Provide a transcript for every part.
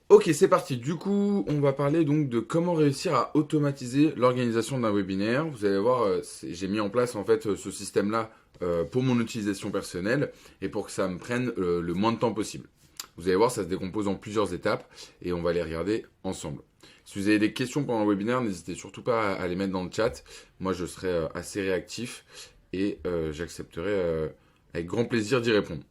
Ok, c'est parti. Du coup, on va parler donc de comment réussir à automatiser l'organisation d'un webinaire. Vous allez voir, j'ai mis en place en fait ce système-là pour mon utilisation personnelle et pour que ça me prenne le moins de temps possible. Vous allez voir, ça se décompose en plusieurs étapes et on va les regarder ensemble. Si vous avez des questions pendant le webinaire, n'hésitez surtout pas à les mettre dans le chat. Moi, je serai assez réactif et j'accepterai avec grand plaisir d'y répondre.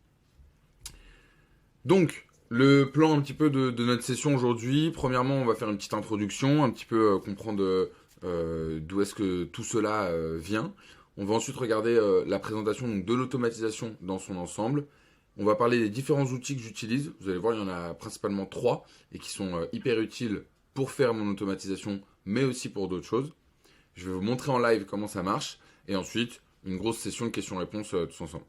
Donc, le plan un petit peu de notre session aujourd'hui. Premièrement, on va faire une petite introduction, un petit peu comprendre d'où est-ce que tout cela vient. On va ensuite regarder la présentation donc, de l'automatisation dans son ensemble. On va parler des différents outils que j'utilise. Vous allez voir, il y en a principalement 3 et qui sont hyper utiles pour faire mon automatisation, mais aussi pour d'autres choses. Je vais vous montrer en live comment ça marche. Et ensuite, une grosse session de questions-réponses tous ensemble.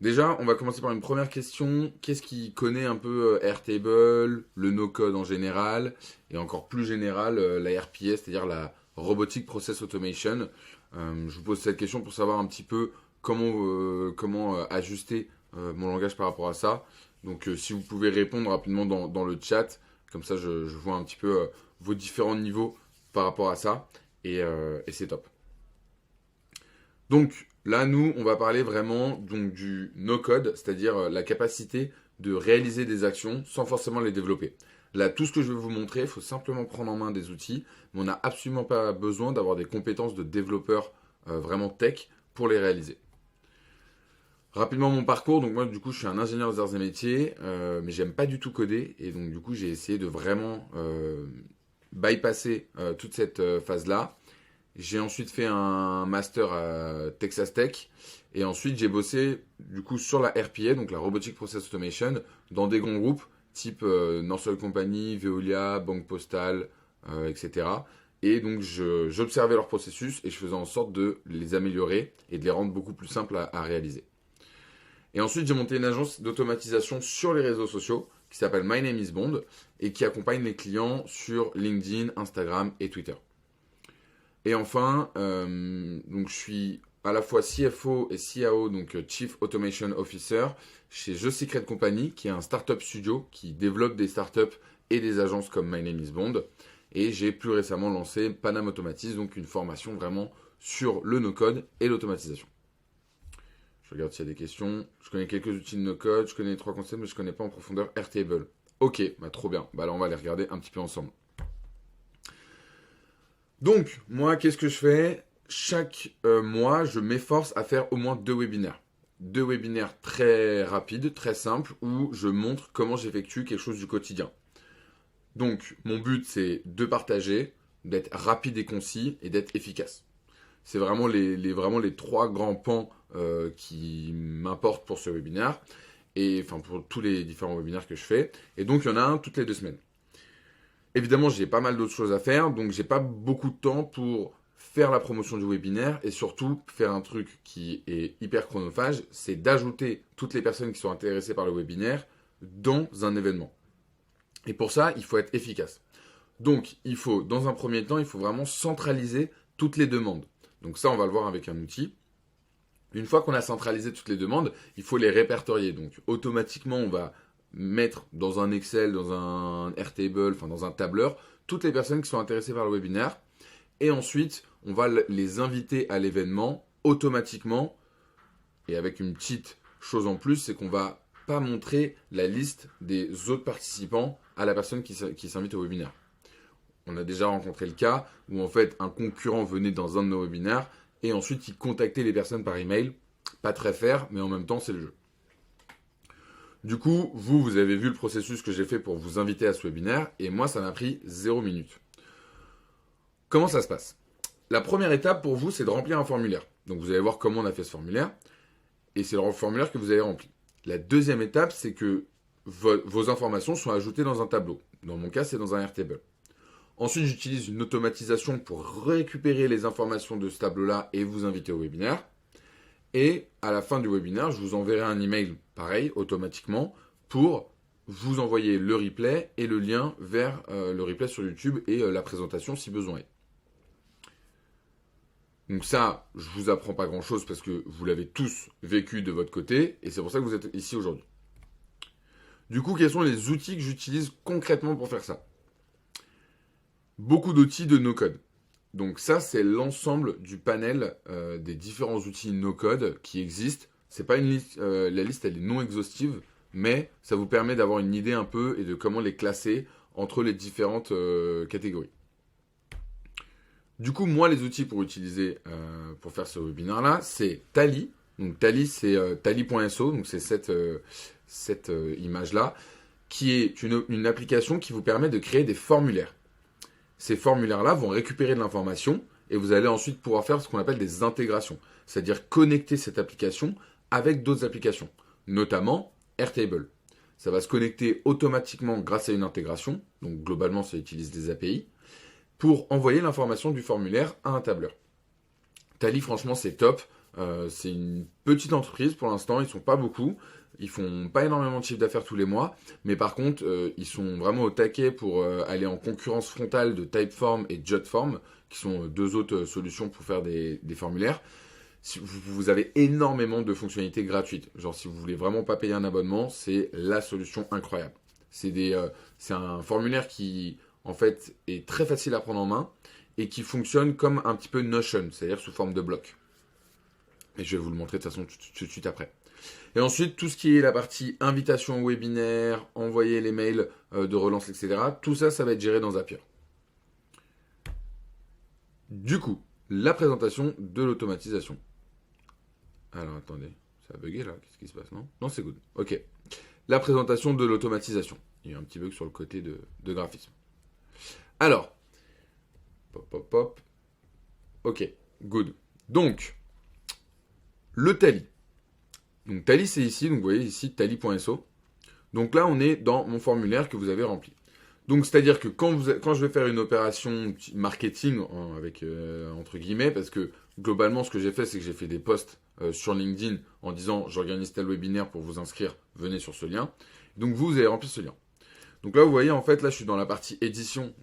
Déjà, on va commencer par une première question. Qu'est-ce qui connaît un peu Airtable, le no-code en général, et encore plus général, la RPA, c'est-à-dire la Robotic Process Automation. Je vous pose cette question pour savoir un petit peu comment ajuster mon langage par rapport à ça. Donc si vous pouvez répondre rapidement dans le chat, comme ça je vois un petit peu vos différents niveaux par rapport à ça, et c'est top. Donc là, nous, on va parler vraiment donc, du no-code, c'est-à-dire la capacité de réaliser des actions sans forcément les développer. Là, tout ce que je vais vous montrer, il faut simplement prendre en main des outils, mais on n'a absolument pas besoin d'avoir des compétences de développeur vraiment tech pour les réaliser. Rapidement mon parcours, donc moi du coup je suis un ingénieur des arts et métiers, mais j'aime pas du tout coder, et donc du coup j'ai essayé de vraiment bypasser toute cette phase-là. J'ai ensuite fait un master à Texas Tech. Et ensuite, j'ai bossé du coup sur la RPA, donc la Robotic Process Automation, dans des grands groupes type Northern Company, Veolia, Banque Postale, etc. Et donc, j'observais leurs processus et je faisais en sorte de les améliorer et de les rendre beaucoup plus simples à réaliser. Et ensuite, j'ai monté une agence d'automatisation sur les réseaux sociaux qui s'appelle My Name is Bond et qui accompagne les clients sur LinkedIn, Instagram et Twitter. Et enfin, donc je suis à la fois CFO et CAO, donc Chief Automation Officer, chez The Secret Company, qui est un startup studio qui développe des startups et des agences comme My Name is Bond. Et j'ai plus récemment lancé Panam Automatise, donc une formation vraiment sur le no-code et l'automatisation. Je regarde s'il y a des questions. Je connais quelques outils de no-code, je connais les 3 concepts, mais je ne connais pas en profondeur Airtable. Ok, bah trop bien. Bah là, on va les regarder un petit peu ensemble. Donc, moi, qu'est-ce que je fais? Chaque mois, je m'efforce à faire au moins 2 webinaires. 2 webinaires très rapides, très simples, où je montre comment j'effectue quelque chose du quotidien. Donc, mon but, c'est de partager, d'être rapide et concis, et d'être efficace. C'est vraiment les 3 grands pans qui m'importent pour ce webinaire, et enfin pour tous les différents webinaires que je fais. Et donc, il y en a un toutes les 2 semaines. Évidemment, j'ai pas mal d'autres choses à faire, donc j'ai pas beaucoup de temps pour faire la promotion du webinaire et surtout faire un truc qui est hyper chronophage, c'est d'ajouter toutes les personnes qui sont intéressées par le webinaire dans un événement. Et pour ça, il faut être efficace. Donc, dans un premier temps, il faut vraiment centraliser toutes les demandes. Donc ça, on va le voir avec un outil. Une fois qu'on a centralisé toutes les demandes, il faut les répertorier. Donc, automatiquement, on va mettre dans un Excel, dans un Airtable, enfin dans un tableur, toutes les personnes qui sont intéressées par le webinaire. Et ensuite, on va les inviter à l'événement automatiquement. Et avec une petite chose en plus, c'est qu'on va pas montrer la liste des autres participants à la personne qui s'invite au webinaire. On a déjà rencontré le cas où en fait un concurrent venait dans un de nos webinaires et ensuite il contactait les personnes par email. Pas très fair, mais en même temps c'est le jeu. Du coup, vous avez vu le processus que j'ai fait pour vous inviter à ce webinaire, et moi, ça m'a pris 0 minute. Comment ça se passe? La première étape pour vous, c'est de remplir un formulaire. Donc, vous allez voir comment on a fait ce formulaire, et c'est le formulaire que vous avez rempli. La deuxième étape, c'est que vos informations sont ajoutées dans un tableau. Dans mon cas, c'est dans un Airtable. Ensuite, j'utilise une automatisation pour récupérer les informations de ce tableau-là et vous inviter au webinaire. Et à la fin du webinaire, je vous enverrai un email, pareil, automatiquement, pour vous envoyer le replay et le lien vers le replay sur YouTube et la présentation si besoin est. Donc ça, je vous apprends pas grand-chose parce que vous l'avez tous vécu de votre côté et c'est pour ça que vous êtes ici aujourd'hui. Du coup, quels sont les outils que j'utilise concrètement pour faire ça? Beaucoup d'outils de no-code. Donc ça, c'est l'ensemble du panel des différents outils no-code qui existent. C'est pas une liste, la liste elle est non exhaustive, mais ça vous permet d'avoir une idée un peu et de comment les classer entre les différentes catégories. Du coup, moi, les outils pour utiliser pour faire ce webinaire-là, c'est Tally. Donc Tally, c'est tally.so, donc c'est cette image-là, qui est une application qui vous permet de créer des formulaires. Ces formulaires-là vont récupérer de l'information et vous allez ensuite pouvoir faire ce qu'on appelle des intégrations, c'est-à-dire connecter cette application avec d'autres applications, notamment Airtable. Ça va se connecter automatiquement grâce à une intégration, donc globalement ça utilise des API, pour envoyer l'information du formulaire à un tableur. Tally, franchement, c'est top. C'est une petite entreprise pour l'instant, ils sont pas beaucoup. Ils font pas énormément de chiffre d'affaires tous les mois, mais par contre, ils sont vraiment au taquet pour aller en concurrence frontale de Typeform et Jotform, qui sont deux autres solutions pour faire des formulaires. Si vous avez énormément de fonctionnalités gratuites. Genre, si vous voulez vraiment pas payer un abonnement, c'est la solution incroyable. C'est un formulaire qui, en fait, est très facile à prendre en main et qui fonctionne comme un petit peu Notion, c'est-à-dire sous forme de bloc. Et je vais vous le montrer de toute façon tout de suite après. Et ensuite, tout ce qui est la partie invitation au webinaire, envoyer les mails de relance, etc. Tout ça, ça va être géré dans Zapier. Du coup, la présentation de l'automatisation. Alors, attendez, ça a bugué là, qu'est-ce qui se passe, non? Non, c'est good. Ok. La présentation de l'automatisation. Il y a eu un petit bug sur le côté de graphisme. Alors, pop, pop, pop. Ok, good. Donc, le Tally. Donc Tally, c'est ici, donc vous voyez ici tally.so. Donc là, on est dans mon formulaire que vous avez rempli. Donc c'est-à-dire que quand je vais faire une opération marketing, avec entre guillemets, parce que globalement, ce que j'ai fait, c'est que j'ai fait des posts sur LinkedIn en disant j'organise tel webinaire pour vous inscrire, venez sur ce lien. Donc vous allez remplir ce lien. Donc là, vous voyez, en fait, là, je suis dans la partie édition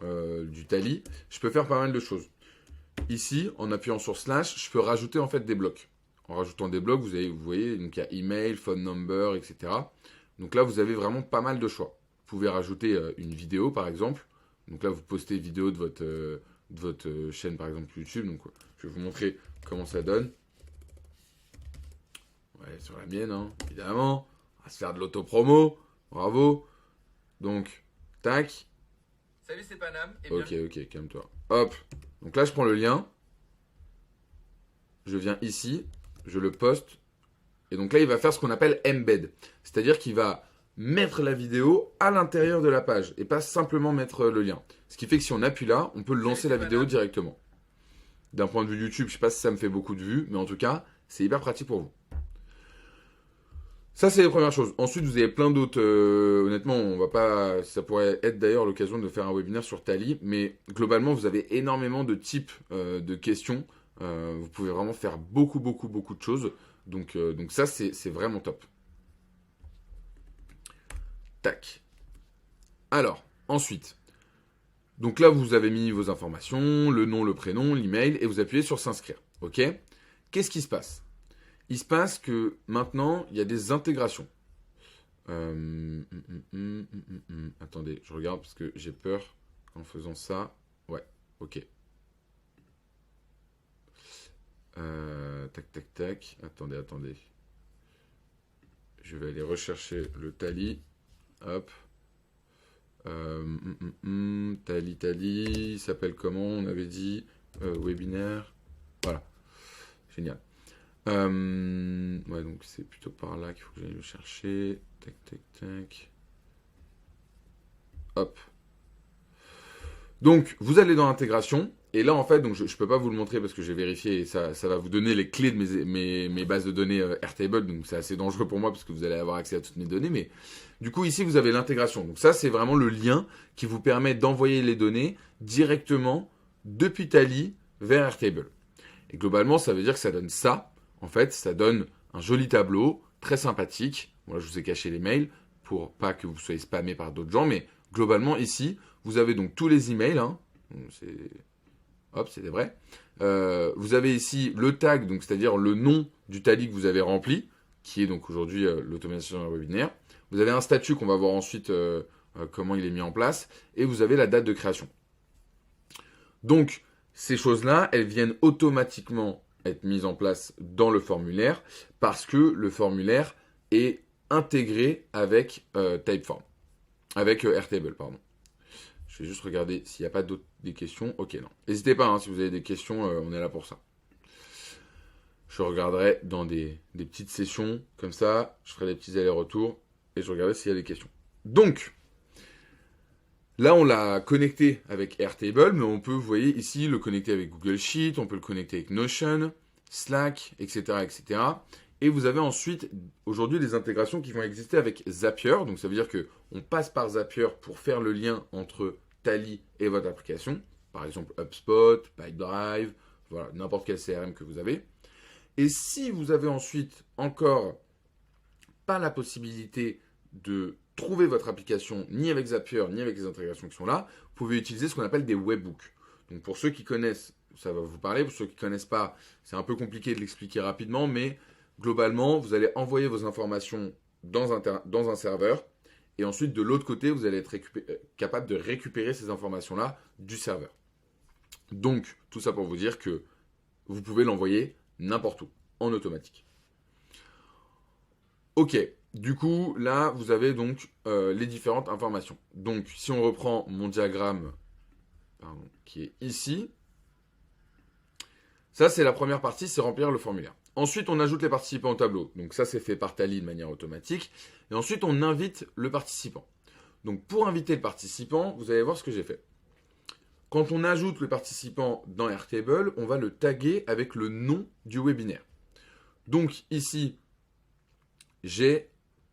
du Tally. Je peux faire pas mal de choses. Ici, en appuyant sur slash, je peux rajouter en fait des blocs. En rajoutant des blocs, vous voyez, donc il y a email, phone number, etc. Donc là, vous avez vraiment pas mal de choix. Vous pouvez rajouter une vidéo, par exemple. Donc là, vous postez une vidéo de votre chaîne, par exemple, YouTube. Donc, je vais vous montrer comment ça donne. Ouais, sur la mienne, hein, évidemment. On va se faire de l'auto-promo. Bravo. Donc, tac. Salut, c'est Panam. Ok, calme-toi. Hop. Donc là, je prends le lien. Je viens ici. Je le poste. Et donc là, il va faire ce qu'on appelle embed. C'est-à-dire qu'il va mettre la vidéo à l'intérieur de la page et pas simplement mettre le lien. Ce qui fait que si on appuie là, on peut lancer la vidéo directement. D'un point de vue YouTube, je ne sais pas si ça me fait beaucoup de vues, mais en tout cas, c'est hyper pratique pour vous. Ça, c'est les premières choses. Ensuite, vous avez plein d'autres. Honnêtement, on va pas. Ça pourrait être d'ailleurs l'occasion de faire un webinaire sur Tally, mais globalement, vous avez énormément de types de questions. Vous pouvez vraiment faire beaucoup de choses. Donc ça, c'est vraiment top. Tac. Alors, ensuite. Donc là, vous avez mis vos informations, le nom, le prénom, l'email, et vous appuyez sur s'inscrire. Ok? Qu'est-ce qui se passe? Il se passe que maintenant, il y a des intégrations. Attendez, je regarde parce que j'ai peur en faisant ça. Ouais, ok. Tac. Attendez. Je vais aller rechercher le Tally. Hop. Tally. Il s'appelle comment? On avait dit webinaire. Voilà. Génial. Ouais, donc c'est plutôt par là qu'il faut que j'aille le chercher. Tac. Hop. Donc, vous allez dans l'intégration. Et là, en fait, donc je ne peux pas vous le montrer parce que j'ai vérifié et ça va vous donner les clés de mes bases de données Airtable. Donc, c'est assez dangereux pour moi parce que vous allez avoir accès à toutes mes données. Mais du coup, ici, vous avez l'intégration. Donc, ça, c'est vraiment le lien qui vous permet d'envoyer les données directement depuis Tally vers Airtable. Et globalement, ça veut dire que ça donne ça. En fait, ça donne un joli tableau, très sympathique. Moi, je vous ai caché les mails pour pas que vous soyez spammé par d'autres gens. Mais globalement, ici, vous avez donc tous les emails. Hein. C'est des vrais. Vous avez ici le tag, donc c'est-à-dire le nom du Tally que vous avez rempli. qui est donc aujourd'hui l'automatisation d'un webinaire. Vous avez un statut qu'on va voir ensuite comment il est mis en place, et vous avez la date de création. Donc, ces choses-là, elles viennent automatiquement être mises en place dans le formulaire parce que le formulaire est intégré avec Typeform, avec Airtable, pardon. Je vais juste regarder s'il n'y a pas d'autres des questions. Ok, non. N'hésitez pas, si vous avez des questions, on est là pour ça. Je regarderai dans des petites sessions, comme ça, je ferai des petits allers-retours et je regarderai s'il y a des questions. Donc, là, on l'a connecté avec Airtable, mais on peut, vous voyez ici, le connecter avec Google Sheet, on peut le connecter avec Notion, Slack, etc., etc. Et vous avez ensuite, aujourd'hui, des intégrations qui vont exister avec Zapier. Donc, ça veut dire qu'on passe par Zapier pour faire le lien entre Tally et votre application. Par exemple, HubSpot, Pipedrive, voilà, n'importe quel CRM que vous avez. Et si vous avez ensuite encore pas la possibilité de trouver votre application ni avec Zapier, ni avec les intégrations qui sont là, vous pouvez utiliser ce qu'on appelle des webbooks. Donc pour ceux qui connaissent, ça va vous parler. Pour ceux qui ne connaissent pas, c'est un peu compliqué de l'expliquer rapidement, mais globalement, vous allez envoyer vos informations dans un serveur, et ensuite de l'autre côté, vous allez être capable de récupérer ces informations-là du serveur. Donc, tout ça pour vous dire que vous pouvez l'envoyer n'importe où, en automatique. Ok, du coup, là, vous avez donc les différentes informations. Donc, si on reprend mon diagramme qui est ici, ça, c'est la première partie, c'est remplir le formulaire. Ensuite, on ajoute les participants au tableau. Donc, ça, c'est fait par Tally de manière automatique. Et ensuite, on invite le participant. Donc, pour inviter le participant, vous allez voir ce que j'ai fait. Quand on ajoute le participant dans Airtable, on va le taguer avec le nom du webinaire. Donc, ici, j'ai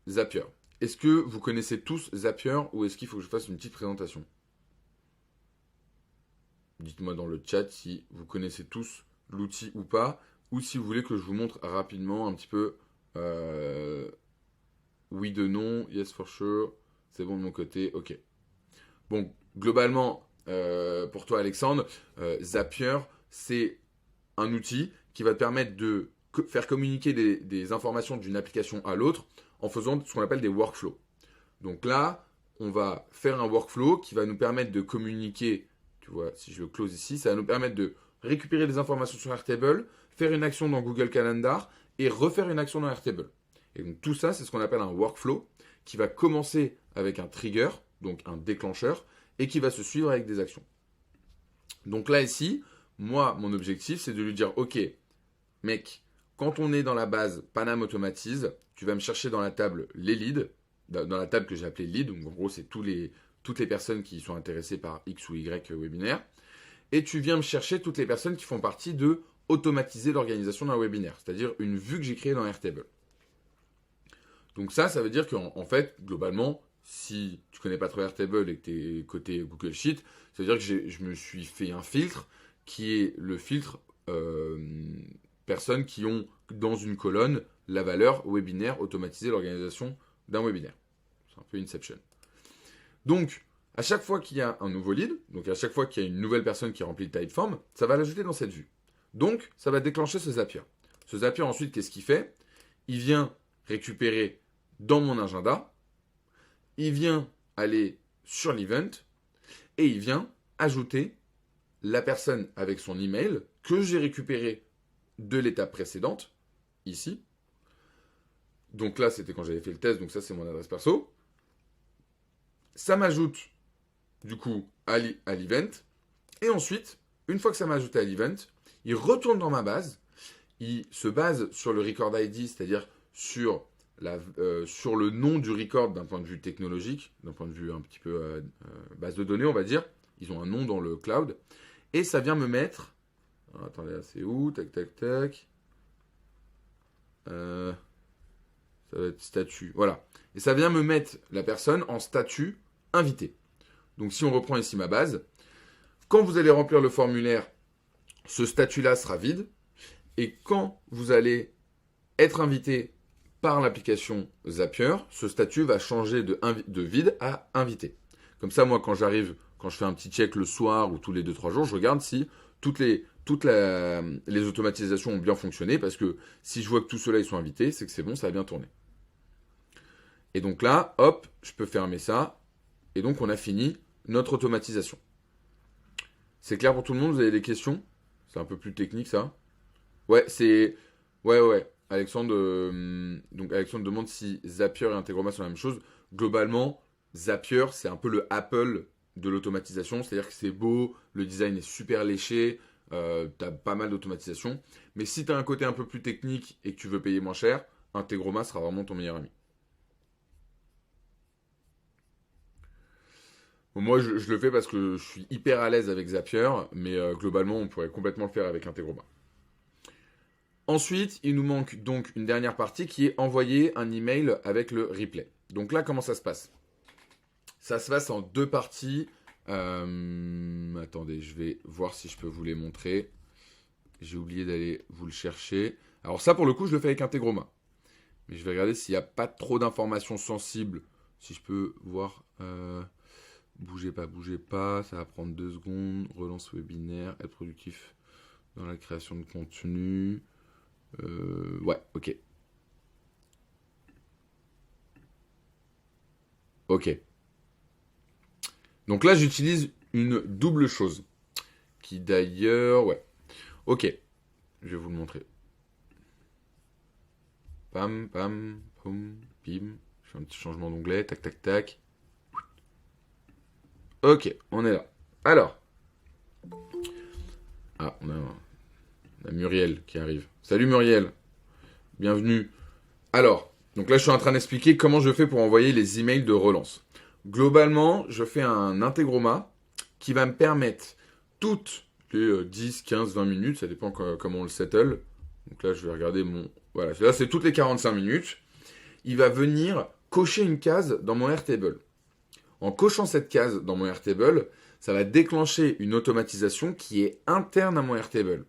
Zapier. Est-ce que vous connaissez tous Zapier ou est-ce qu'il faut que je fasse une petite présentation? Dites-moi dans le chat si vous connaissez tous l'outil ou pas, ou si vous voulez que je vous montre rapidement un petit peu oui de non, yes for sure, c'est bon de mon côté, ok. Bon, globalement, pour toi Alexandre, Zapier, c'est un outil qui va te permettre de faire communiquer des informations d'une application à l'autre en faisant ce qu'on appelle des workflows. Donc là, on va faire un workflow qui va nous permettre de communiquer, tu vois, si je le close ici, ça va nous permettre de récupérer des informations sur Airtable, faire une action dans Google Calendar et refaire une action dans Airtable. Et donc tout ça, c'est ce qu'on appelle un workflow qui va commencer avec un trigger, donc un déclencheur, et qui va se suivre avec des actions. Donc là, ici, moi, mon objectif, c'est de lui dire, ok, mec, quand on est dans la base Panam Automatise, tu vas me chercher dans la table les leads, dans la table que j'ai appelée lead, donc en gros, c'est toutes les personnes qui sont intéressées par X ou Y webinaire, et tu viens me chercher toutes les personnes qui font partie de automatiser l'organisation d'un webinaire, c'est-à-dire une vue que j'ai créée dans Airtable. Donc ça veut dire qu'en fait, globalement, si tu connais pas trop Airtable et que tu es côté Google Sheet, ça veut dire que je me suis fait un filtre qui est le filtre personnes qui ont dans une colonne la valeur webinaire, automatiser l'organisation d'un webinaire. C'est un peu Inception. Donc, à chaque fois qu'il y a un nouveau lead, donc à chaque fois qu'il y a une nouvelle personne qui remplit le Typeform, ça va l'ajouter dans cette vue. Donc, ça va déclencher ce Zapier. Ce Zapier, ensuite, qu'est-ce qu'il fait? Il vient récupérer dans mon agenda, il vient aller sur l'event, et il vient ajouter la personne avec son email que j'ai récupéré de l'étape précédente, ici. Donc là, c'était quand j'avais fait le test, donc ça, c'est mon adresse perso. Ça m'ajoute, du coup, à l'event. Et ensuite, une fois que ça m'a ajouté à l'event, il retourne dans ma base. Il se base sur le record ID, c'est-à-dire sur le nom du record d'un point de vue technologique, d'un point de vue un petit peu base de données, on va dire. Ils ont un nom dans le cloud. Et ça vient me mettre... Alors, attendez, là, c'est où? Tac, tac, tac. Ça va être statut. Voilà. Et ça vient me mettre la personne en statut invité. Donc, si on reprend ici ma base, quand vous allez remplir le formulaire, ce statut-là sera vide. Et quand vous allez être invité par l'application Zapier, ce statut va changer de vide à invité. Comme ça, moi, quand j'arrive, quand je fais un petit check le soir ou tous les 2-3 jours, je regarde si toutes les automatisations ont bien fonctionné, parce que si je vois que tous ceux-là ils sont invités, c'est que c'est bon, ça a bien tourné. Et donc là, hop, je peux fermer ça, et donc on a fini notre automatisation. C'est clair pour tout le monde? Vous avez des questions? C'est un peu plus technique ça. Ouais, c'est... Ouais. Donc Alexandre demande si Zapier et Integromat sont la même chose. Globalement, Zapier, c'est un peu le Apple de l'automatisation. C'est-à-dire que c'est beau, le design est super léché, t'as pas mal d'automatisation. Mais si t'as un côté un peu plus technique et que tu veux payer moins cher, Integromat sera vraiment ton meilleur ami. Bon, moi, je le fais parce que je suis hyper à l'aise avec Zapier, mais globalement, on pourrait complètement le faire avec Integromat. Ensuite, il nous manque donc une dernière partie qui est envoyer un email avec le replay. Donc là, comment ça se passe? Ça se passe en deux parties. Attendez, je vais voir si je peux vous les montrer. J'ai oublié d'aller vous le chercher. Alors ça, pour le coup, je le fais avec Integromat. Mais je vais regarder s'il n'y a pas trop d'informations sensibles. Si je peux voir... bougez pas. Ça va prendre 2 secondes. Relance webinaire, être productif dans la création de contenu... ouais, ok. Ok. Donc là, j'utilise une double chose. Qui d'ailleurs... Ouais. Ok. Je vais vous le montrer. Pam, pam, pom, pim. Je fais un petit changement d'onglet. Tac, tac, tac. Ok, on est là. Alors. Ah, on a Muriel qui arrive. Salut Muriel. Bienvenue. Alors, donc là, je suis en train d'expliquer comment je fais pour envoyer les emails de relance. Globalement, je fais un Integromat qui va me permettre toutes les 10, 15, 20 minutes, ça dépend comment on le settle. Donc là, je vais regarder mon... Voilà, là, c'est toutes les 45 minutes. Il va venir cocher une case dans mon Airtable. En cochant cette case dans mon Airtable, ça va déclencher une automatisation qui est interne à mon Airtable.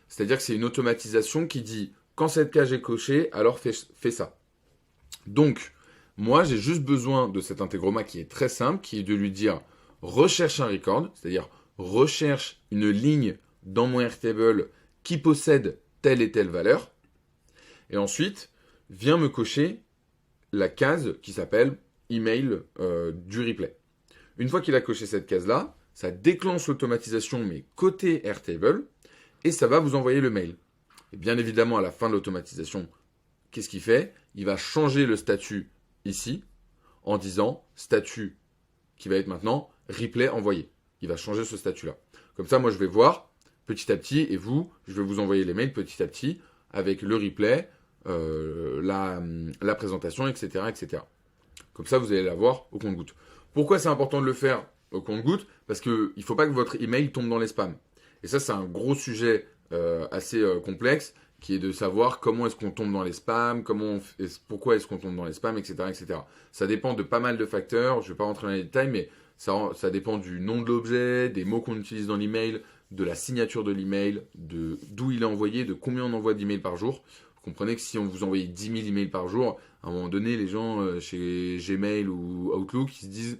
C'est-à-dire que c'est une automatisation qui dit... Quand cette case est cochée, alors fais ça. Donc, moi, j'ai juste besoin de cet Integromat qui est très simple, qui est de lui dire recherche un record, c'est-à-dire recherche une ligne dans mon Airtable qui possède telle et telle valeur. Et ensuite, viens me cocher la case qui s'appelle email du replay. Une fois qu'il a coché cette case-là, ça déclenche l'automatisation, mais côté Airtable, et ça va vous envoyer le mail. Et bien évidemment, à la fin de l'automatisation, qu'est-ce qu'il fait? Il va changer le statut ici en disant statut qui va être maintenant replay envoyé. Il va changer ce statut-là. Comme ça, moi, je vais voir petit à petit et vous, je vais vous envoyer les mails petit à petit avec le replay, la présentation, etc., etc. Comme ça, vous allez la voir au compte-goutte. Pourquoi c'est important de le faire au compte-goutte? Parce qu'il ne faut pas que votre email tombe dans les spams. Et ça, c'est un gros sujet assez complexe, qui est de savoir comment est-ce qu'on tombe dans les spams, pourquoi est-ce qu'on tombe dans les spams, etc., etc. Ça dépend de pas mal de facteurs, je ne vais pas rentrer dans les détails, mais ça dépend du nom de l'objet, des mots qu'on utilise dans l'email, de la signature de l'email, d'où il est envoyé, de combien on envoie d'emails par jour. Vous comprenez que si on vous envoyait 10 000 emails par jour, à un moment donné, les gens chez Gmail ou Outlook, ils se disent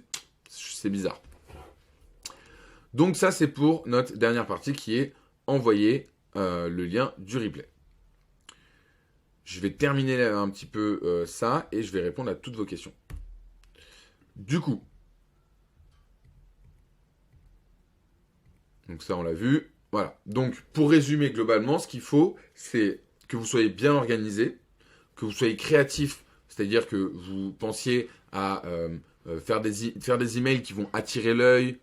c'est bizarre. Donc ça, c'est pour notre dernière partie qui est envoyer le lien du replay. Je vais terminer un petit peu ça et je vais répondre à toutes vos questions. Du coup, donc ça on l'a vu. Voilà. Donc pour résumer globalement, ce qu'il faut, c'est que vous soyez bien organisé, que vous soyez créatif, c'est-à-dire que vous pensiez à faire des emails qui vont attirer l'œil,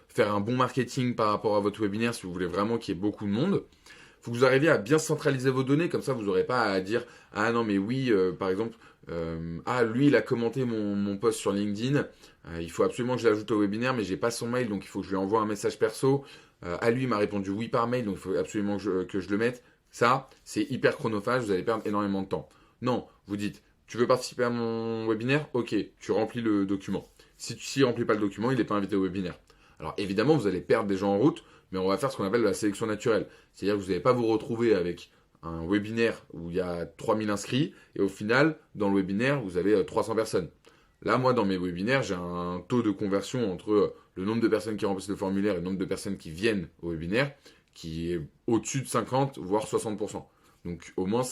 faire un bon marketing par rapport à votre webinaire si vous voulez vraiment qu'il y ait beaucoup de monde. Il faut que vous arriviez à bien centraliser vos données, comme ça vous n'aurez pas à dire « Ah non mais oui, par exemple, lui il a commenté mon post sur LinkedIn, il faut absolument que je l'ajoute au webinaire mais j'ai pas son mail donc il faut que je lui envoie un message perso. Lui il m'a répondu oui par mail donc il faut absolument que je le mette. » Ça, c'est hyper chronophage, vous allez perdre énormément de temps. Non, vous dites « Tu veux participer à mon webinaire? Ok, tu remplis le document. » Si tu ne remplis pas le document, il n'est pas invité au webinaire. Alors évidemment, vous allez perdre des gens en route, mais on va faire ce qu'on appelle la sélection naturelle. C'est-à-dire que vous n'allez pas vous retrouver avec un webinaire où il y a 3000 inscrits, et au final, dans le webinaire, vous avez 300 personnes. Là, moi, dans mes webinaires, j'ai un taux de conversion entre le nombre de personnes qui remplissent le formulaire et le nombre de personnes qui viennent au webinaire, qui est au-dessus de 50, voire 60%. Donc au moins,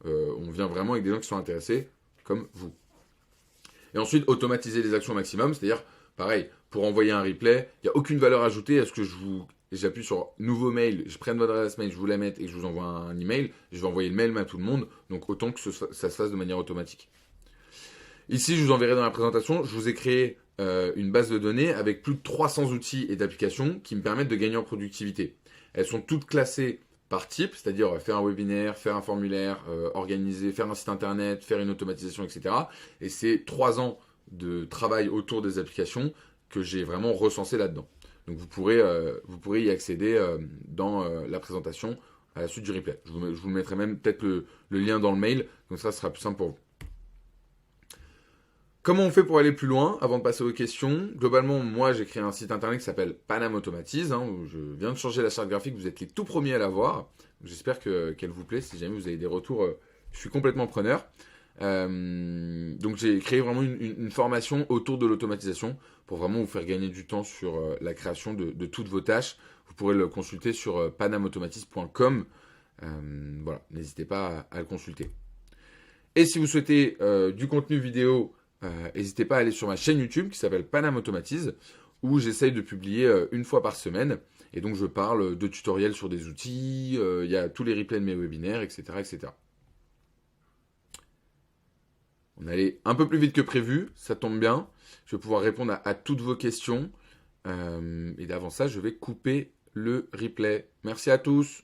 on vient vraiment avec des gens qui sont intéressés, comme vous. Et ensuite, automatiser les actions au maximum, c'est-à-dire, pareil, pour envoyer un replay, il n'y a aucune valeur ajoutée à ce que j'appuie sur nouveau mail, je prenne votre adresse mail, je vous la mette et que je vous envoie un email, je vais envoyer le mail à tout le monde, donc autant que ça se fasse de manière automatique. Ici, je vous enverrai dans la présentation, je vous ai créé une base de données avec plus de 300 outils et d'applications qui me permettent de gagner en productivité. Elles sont toutes classées par type, c'est-à-dire faire un webinaire, faire un formulaire, organiser, faire un site internet, faire une automatisation, etc. Et c'est 3 ans de travail autour des applications que j'ai vraiment recensé là-dedans. Donc vous pourrez y accéder dans la présentation à la suite du replay. Je vous mettrai même peut-être le lien dans le mail, donc ça sera plus simple pour vous. Comment on fait pour aller plus loin avant de passer aux questions? Globalement, moi, j'ai créé un site internet qui s'appelle Panam Automatize, où je viens de changer la charte graphique. Vous êtes les tout premiers à la voir. J'espère qu'elle vous plaît. Si jamais vous avez des retours, je suis complètement preneur. Donc, j'ai créé vraiment une formation autour de l'automatisation pour vraiment vous faire gagner du temps sur la création de toutes vos tâches. Vous pourrez le consulter sur panamautomatize.com. Voilà, n'hésitez pas à le consulter. Et si vous souhaitez du contenu vidéo, n'hésitez pas à aller sur ma chaîne YouTube qui s'appelle Panam Automatize, où j'essaye de publier une fois par semaine. Et donc je parle de tutoriels sur des outils, il y a tous les replays de mes webinaires, etc., etc. On allait un peu plus vite que prévu, ça tombe bien. Je vais pouvoir répondre à toutes vos questions. Et d'avant ça, je vais couper le replay. Merci à tous.